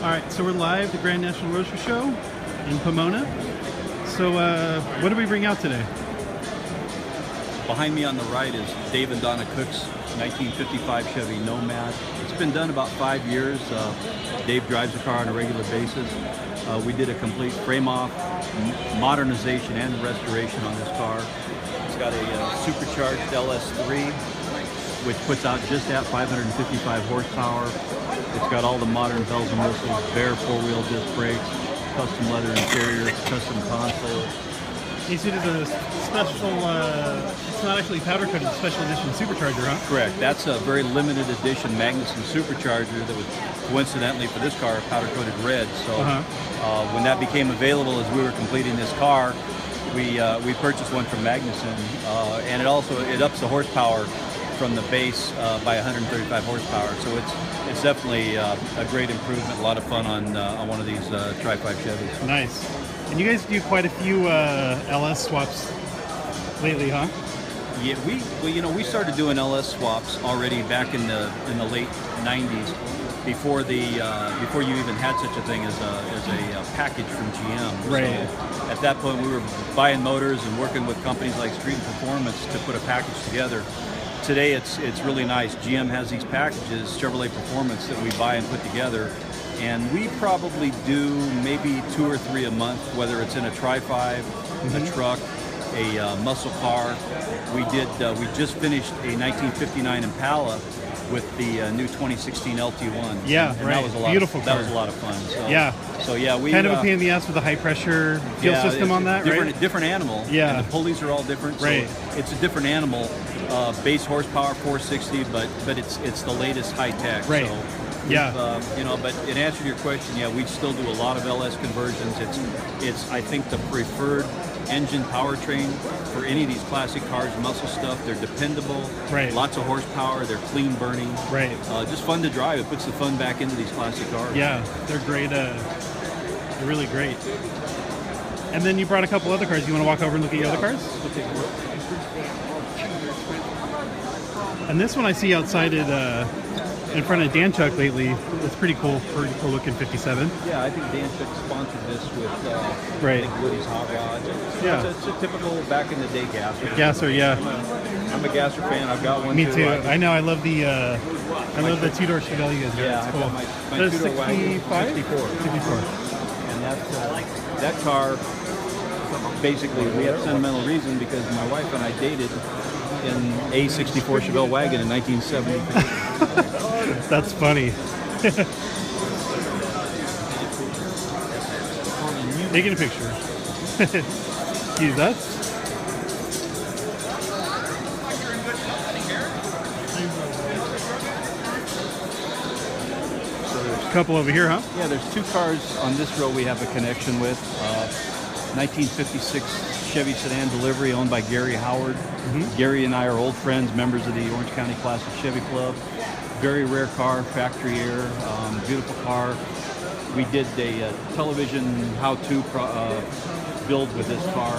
All right, so we're live at the Grand National Roadster Show in Pomona. So what did we bring out today? Behind me on the right is Dave and Donna Cook's 1955 Chevy Nomad. It's been done about 5 years. Dave drives the car on a regular basis. We did a complete frame-off modernization and restoration on this car. It's got a supercharged LS3, which puts out just at 555 horsepower. It's got all the modern bells and whistles, bare four-wheel disc brakes, custom leather interior, custom console. You see there's a special, it's not actually powder coated, it's a special edition supercharger, huh? Correct. That's a very limited edition Magnuson supercharger that was coincidentally for this car powder coated red. So when that became available as we were completing this car, we purchased one from Magnuson, and it ups the horsepower from the base by 135 horsepower. So it's definitely a great improvement. A lot of fun on one of these Tri-5 Chevys. Nice. And you guys do quite a few LS swaps lately, huh? Yeah, we started doing LS swaps already back in the late '90s, before you even had such a thing as a package from GM. Right. So at that point, we were buying motors and working with companies like Street and Performance to put a package together. Today, it's really nice. GM has these packages, Chevrolet Performance, that we buy and put together. And we probably do maybe 2 or 3 a month, whether it's in a Tri-5, a truck, a muscle car. We just finished a 1959 Impala with the new 2016 LT1. Yeah, and right. That was a lot. Beautiful car. That was a lot of fun. So, yeah. So yeah, we kind of a pain in the ass with the high pressure fuel system on that, different, right? Different animal. Yeah. And the pulleys are all different. Right. So it's a different animal. Base horsepower 460, but it's the latest high tech. Right. So yeah. But in answer to your question, yeah, we still do a lot of LS conversions. It's I think the preferred engine powertrain for any of these classic cars, muscle stuff. They're dependable. Right. Lots of horsepower. They're clean burning. Right. Just fun to drive. It puts the fun back into these classic cars. Yeah, they're great. They're really great. And then you brought a couple other cars. You want to walk over and look at your other cars? We'll take a look. And this one I see outside in front of Dan Chuck lately. It's pretty cool looking 57. Yeah, I think Dan Chuck sponsored this with right. I think Woody's Hot Rod. Yeah. It's a typical back in the day gasser. Gasser, yeah. I'm a gasser fan. I've got one. Me too. I know. I love the two-door Chevelle you guys got. Yeah, it's I've cool. got my That's two-door wagon. 64. And that car, basically, we have sentimental reason because my wife and I dated in a 64 Chevelle wagon in 1970. That's funny. Taking a picture. Excuse us. So there's a couple over here, huh? Yeah, there's 2 cars on this row we have a connection with. 1956 Chevy sedan delivery owned by Gary Howard. Gary and I are old friends, members of the Orange County Classic Chevy Club. Very rare car, factory air, beautiful car. We did a television how-to build with this car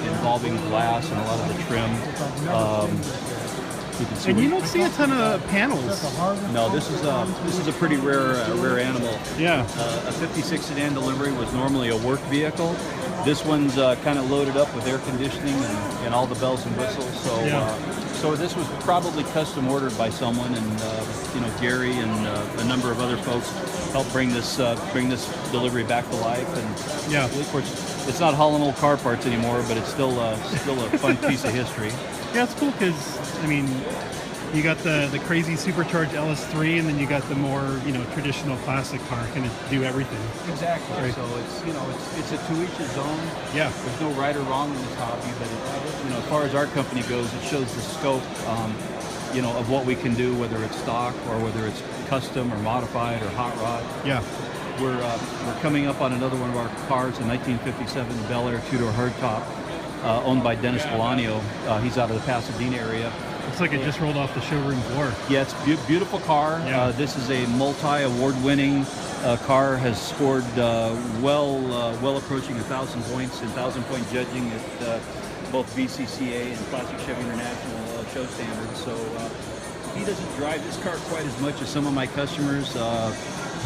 involving glass and a lot of the trim. And you don't see a ton of panels. No, this is a pretty rare animal. Yeah. A 56 sedan delivery was normally a work vehicle. This one's kind of loaded up with air conditioning and all the bells and whistles. So, so this was probably custom ordered by someone, and Gary and a number of other folks helped bring this delivery back to life. And yeah, of course, it's not hauling old car parts anymore, but it's still a fun piece of history. Yeah, it's cool because you got the crazy supercharged LS3, and then you got the more traditional classic car kind of do everything. Exactly. Right. So it's a to each his own. Yeah. There's no right or wrong in this hobby, but as far as our company goes, it shows the scope, of what we can do, whether it's stock or whether it's custom or modified or hot rod. Yeah. We're coming up on another one of our cars, a 1957 Bel Air 2-door hardtop, owned by Dennis Bolaño. He's out of the Pasadena area. Looks like it just rolled off the showroom floor. Yeah, it's a beautiful car. Yeah. This is a multi-award-winning car. Has scored well approaching 1,000 points in 1,000-point judging at both VCCA and Classic Chevy International show standards. So he doesn't drive this car quite as much as some of my customers.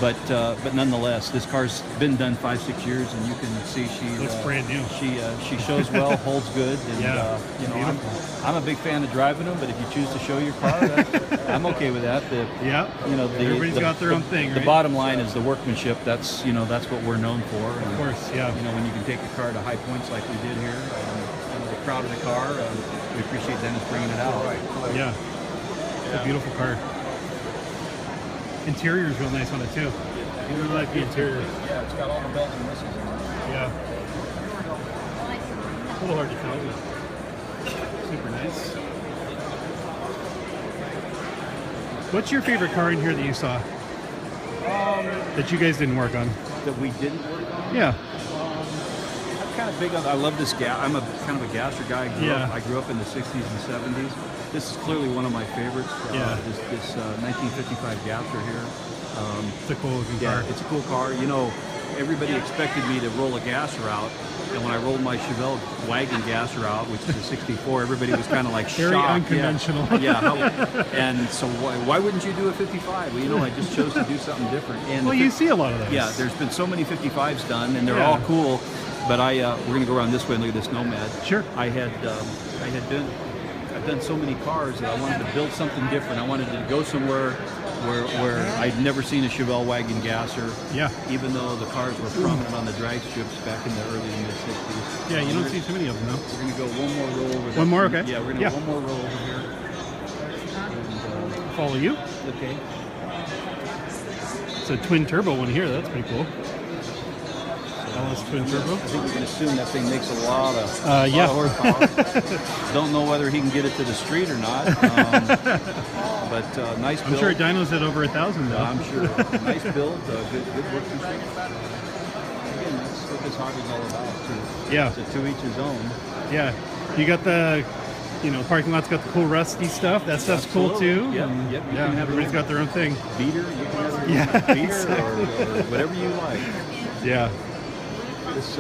But nonetheless, this car's been done 5-6 years, and you can see she Looks brand new. She shows well, holds good, and Yeah, you know, beautiful. I'm a big fan of driving them. But if you choose to show your car, I'm okay with that. Yeah, You know, everybody's got their own thing, The right? bottom line is the workmanship. That's what we're known for. And, Of course, yeah. You know, when you can take a car to high points like we did here, you know, we're proud of the car. We appreciate Dennis bringing it out. Yeah, it's a beautiful car. Interior is real nice on it too. I really like the interior. Yeah, it's got all the bells and whistles in it. Yeah. A little hard to tell, but super nice. What's your favorite car in here that you saw that you guys didn't work on? That we didn't work on. Yeah. I'm kind of big on. I love this gas. I'm a kind of a gasser guy. I grew up in the 60s and 70s. This is clearly one of my favorites. This 1955 gasser here. It's a cool looking car. It's a cool car. You know, everybody expected me to roll a gasser out, and when I rolled my Chevelle wagon gasser out, which is a 64, everybody was kind of like Very shocked. unconventional. And so why wouldn't you do a 55? Well, you know, I just chose to do something different. And Well, you see a lot of those. yeah, there's been so many 55s done, and they're all cool. But we're gonna go around this way and look at this Nomad. Sure. I've done so many cars that I wanted to build something different. I wanted to go somewhere where I'd never seen a Chevelle wagon gasser. Yeah. Even though the cars were prominent on the drag strips back in the early and mid 60s. Yeah, you don't see too many of them though. We're gonna go one more row over there. One more, okay. Yeah, we're gonna go one more row over here. And, Follow you. okay. It's a twin turbo one here. That's pretty cool. LS twin turbo. I think we can assume that thing makes a lot of yeah. horsepower. Don't know whether he can get it to the street or not. But nice build. I'm sure dyno's at over 1,000 though. I'm sure. Nice build. Good workmanship. Again, that's what this hobby's all about too. Yeah. So to each his own. Yeah. You got the, parking lot's got the cool rusty stuff. That stuff's cool too. Yep. And, Yep. You yeah. can have Everybody's got their own thing. Beater. You can have your own beater or whatever you like. Yeah. This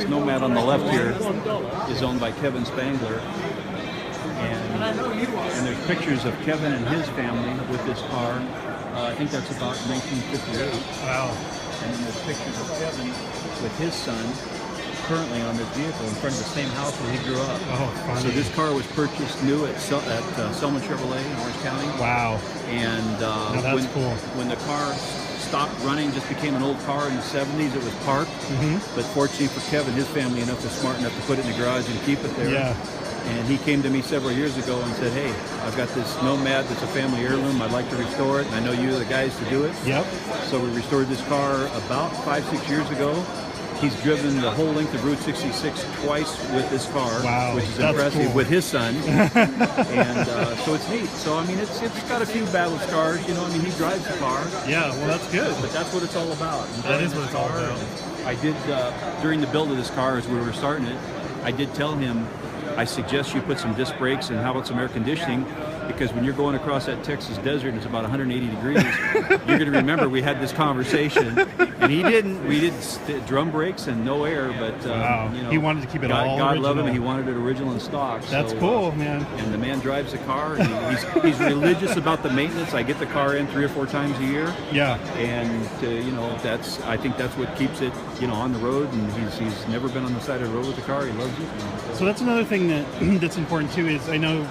Nomad on the left here is owned by Kevin Spangler, and there's pictures of Kevin and his family with this car. I think that's about 1958. Wow. And then there's pictures of Kevin with his son currently on this vehicle in front of the same house where he grew up. Oh, funny. So this car was purchased new at Selman Chevrolet in Orange County. Wow. And that's cool. When the car stopped running, just became an old car in the 70s, it was parked. But fortunately for Kevin, his family was smart enough to put it in the garage and keep it there. Yeah. And he came to me several years ago and said, hey, I've got this Nomad that's a family heirloom. I'd like to restore it, and I know you're the guys to do it. Yep. So we restored this car about 5-6 years ago. He's driven the whole length of Route 66 twice with this car, which is impressive, cool. with his son. And so it's neat. So, I mean, it's got a few battle scars, I mean, he drives the car. Yeah, well, that's good. But that's what it's all about. That is what it's all about. I did, during the build of this car, as we were starting it, I did tell him, I suggest you put some disc brakes and how about some air conditioning, because when you're going across that Texas desert and it's about 180 degrees, you're going to remember we had this conversation, and he didn't. We did drum brakes and no air, but he wanted to keep it all God original. love him, he wanted it original and stock. That's cool, man. And the man drives the car. He's religious about the maintenance. I get the car in 3 or 4 times a year. Yeah. And I think that's what keeps it on the road. And he's never been on the side of the road with the car. He loves it. So that's another thing that's important too. Is I know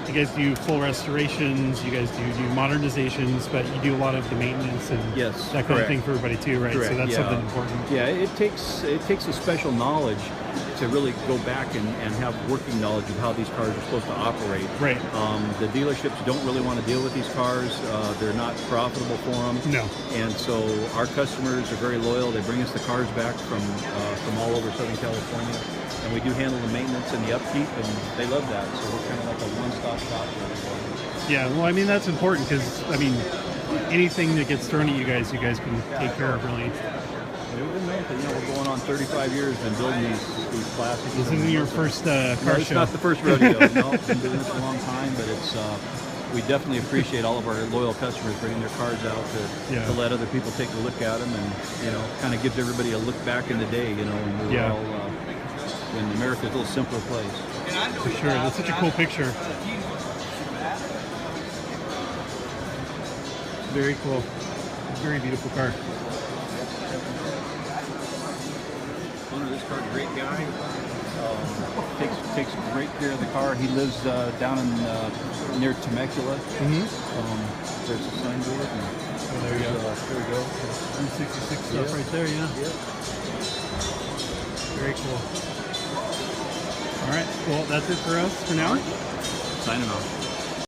you guys do full restorations, you guys do modernizations, but you do a lot of the maintenance and that kind of thing for everybody too, right? Correct. So that's something important. Yeah, it takes a special knowledge to really go back and have working knowledge of how these cars are supposed to operate. Right. The dealerships don't really want to deal with these cars. They're not profitable for them. No. And so our customers are very loyal. They bring us the cars back from all over Southern California. And we do handle the maintenance and the upkeep, and they love that. So we're kind of like a one-stop shop for everybody. Yeah, well, I mean, that's important because, I mean, anything that gets thrown at you guys can take care of, really. We've been making, we're going on 35 years, been building these classics. This isn't your first car show. It's not the first rodeo. No, been doing this a long time, but we definitely appreciate all of our loyal customers bringing their cars out to let other people take a look at them, and kind of gives everybody a look back in the day, when we were all when America's a little simpler place. For sure, that's such a cool picture. Very cool. Very beautiful car. Owner of this car, great guy. Takes great care of the car. He lives down in near Temecula. There's a signboard. Oh, there you go. There we go. 366 stuff right there, yeah. Very cool. All right, well, that's it for us for now. Signing off.